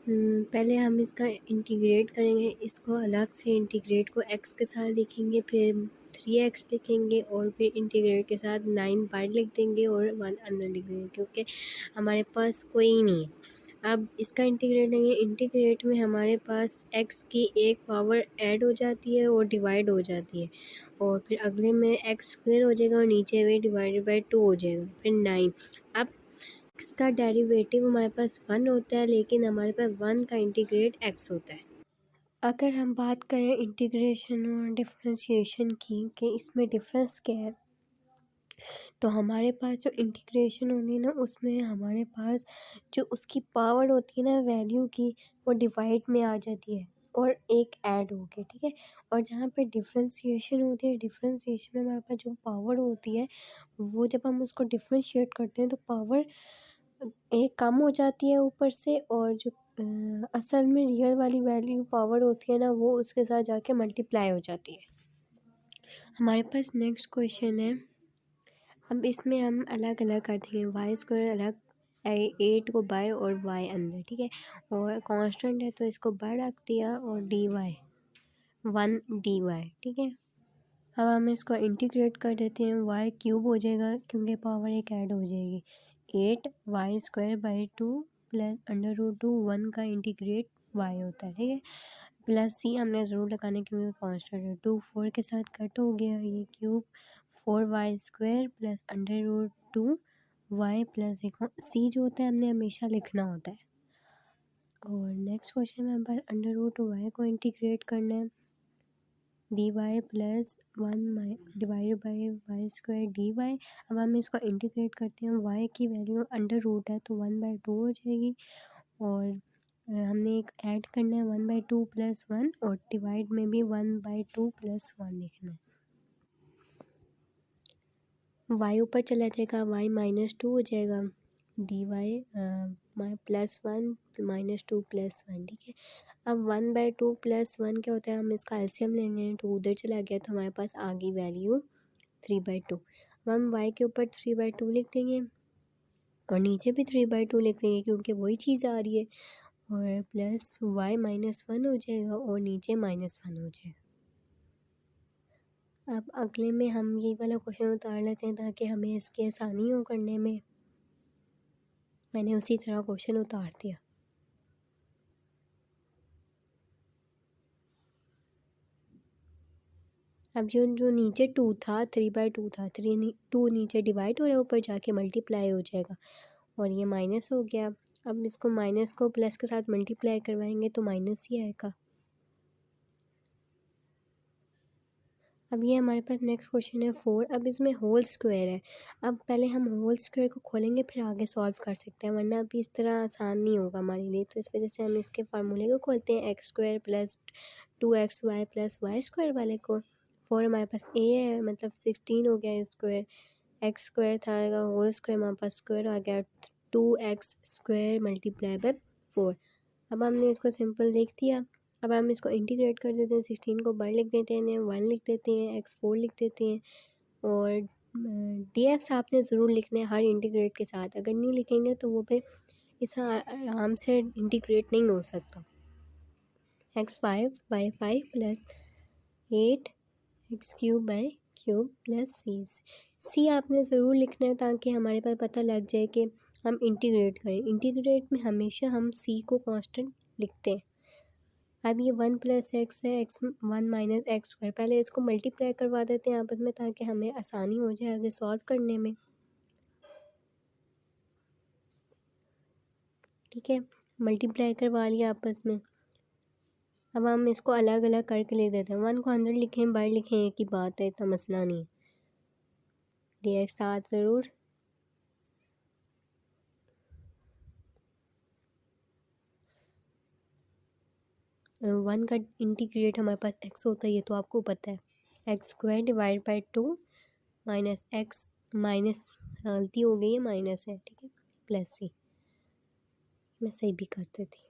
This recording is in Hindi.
पहले हम इसका इंटीग्रेट करेंगे, इसको अलग से इंटीग्रेट को x के साथ लिखेंगे, फिर 3x लिखेंगे और फिर इंटीग्रेट के साथ 9 बाहर लिख देंगे और 1 अंदर लिख देंगे, क्योंकि हमारे पास कोई नहीं है। अब इसका इंटीग्रेट लेंगे, इंटीग्रेट में हमारे पास x की एक पावर ऐड हो जाती है और डिवाइड हो जाती है, और फिर अगले में x स्क्वायर हो जाएगा और नीचे में डिवाइडेड बाई 2 हो जाएगा, फिर 9। अब इसका डेरिवेटिव हमारे पास 1 होता है, लेकिन हमारे पास 1 का इंटीग्रेट x होता है। अगर हम बात करें इंटीग्रेशन और डिफरेंशिएशन की कि इसमें डिफरेंस क्या है, तो हमारे पास जो इंटीग्रेशन होगी ना, उसमें हमारे पास जो उसकी पावर होती है ना वैल्यू की, वो डिवाइड में आ जाती है और एक ऐड हो गया, ठीक है। और जहाँ पे डिफरेंशिएशन होती है, डिफरेंशिएशन में हमारे पास जो पावर होती है, वो जब हम उसको डिफरेंशिएट करते हैं तो पावर एक कम हो जाती है ऊपर से, और जो असल में रियल वाली वैल्यू पावर होती है ना, वो उसके साथ जाके मल्टीप्लाई हो जाती है। हमारे पास नेक्स्ट क्वेश्चन है। अब इसमें हम अलग अलग कर देंगे, वाई स्क्वायर अलग, 8 को बाहर और वाई अंदर, ठीक है। और कांस्टेंट है तो इसको बाहर रख दिया, और dy 1 dy, ठीक है। अब हम इसको इंटीग्रेट कर देते हैं, वाई क्यूब हो जाएगा क्योंकि पावर एक ऐड हो जाएगी, 8y²/2 प्लस √2 1 का इंटीग्रेट y होता है, ठीक है। प्लस सी हमने ज़रूर लगाने क्योंकि कांस्टेंट है, 2 4 के साथ कट हो गया, ये cube 4y² plus √2 y plus C जो होता है हमने हमेशा लिखना होता है। और नेक्स्ट क्वेश्चन में हमारे पास √2y को इंटीग्रेट करना है, dy plus 1 divided by y² dy। अब हम इसको इंटीग्रेट करते हैं, y की वैल्यू √ है तो 1/2 हो जाएगी, और हमने एक ऐड करना है 1/2 प्लस 1, और डिवाइड में भी 1/2 प्लस 1 लिखना है। y ऊपर चला जाएगा, y -2 हो जाएगा, dy +1 -2 + 1, ठीक है। अब 1/2 + 1 क्या होता है, हम इसका एलसीएम लेंगे, 2 उधर चला गया तो हमारे पास आ गई वैल्यू 3/2। हम y के ऊपर 3/2 लिख देंगे और नीचे भी 3/2 लिख देंगे क्योंकि वही चीज़ आ रही है, और प्लस y -1 हो जाएगा और नीचे -1 हो जाएगा। अब अगले में हम ये वाला क्वेश्चन उतार लेते हैं ताकि हमें इसकी आसानी हो करने में। मैंने उसी तरह क्वेश्चन उतार दिया। अब जो नीचे 2 था, 3/2 था, 2 नीचे डिवाइड हो रहा है, ऊपर जाके मल्टीप्लाई हो जाएगा, और ये माइनस हो गया। अब इसको माइनस को प्लस के साथ मल्टीप्लाई करवाएंगे तो माइनस ही आएगा। अब ये हमारे पास नेक्स्ट क्वेश्चन है 4। अब इसमें होल स्क्वायर है। अब पहले हम होल स्क्वायर को खोलेंगे फिर आगे सॉल्व कर सकते हैं, वरना अभी इस तरह आसान नहीं होगा हमारे लिए। तो इस वजह से हम इसके फार्मूले को खोलते हैं, x² + 2xy + y² वाले को। 4 हमारे पास a है, मतलब 16 हो गया स्क्वायर, x² था होल स्क्वायर, हमारे पास स्क्वायर आ गया 2x² × 4। अब हमने इसको सिंपल लिख दिया। अब हम इसको इंटीग्रेट कर देते हैं, 16 को बाहर लिख देते हैं, 1 लिख देते हैं, x4 लिख देते हैं, और dx आपने ज़रूर लिखना है हर इंटीग्रेट के साथ। अगर नहीं लिखेंगे तो वो फिर इस आराम से इंटीग्रेट नहीं हो सकता। x5/5 प्लस 8 x³ प्लस सी आपने ज़रूर लिखना है ताकि हमारे पास पता लग जाए कि हम इंटीग्रेट करें। इंटीग्रेट में हमेशा हम सी को कांस्टेंट लिखते हैं। अब ये 1 + x है, x1 - x², पहले इसको मल्टीप्लाई करवा देते हैं आपस में ताकि हमें आसानी हो जाए आगे सॉल्व करने में, ठीक है। मल्टीप्लाई करवा लिया आपस में। अब हम इसको अलग अलग करके लिख देते हैं, 1 को अंदर लिखें बाहर लिखें एक ही बात है, इतना मसला नहीं। dx साथ ज़रूर, वन का इंटीग्रेट हमारे पास x होता है, ये तो आपको पता है। x² / 2 माइनस x माइनस गलती हो गई है, माइनस है, ठीक है, प्लस सी मैं सही भी करते थे।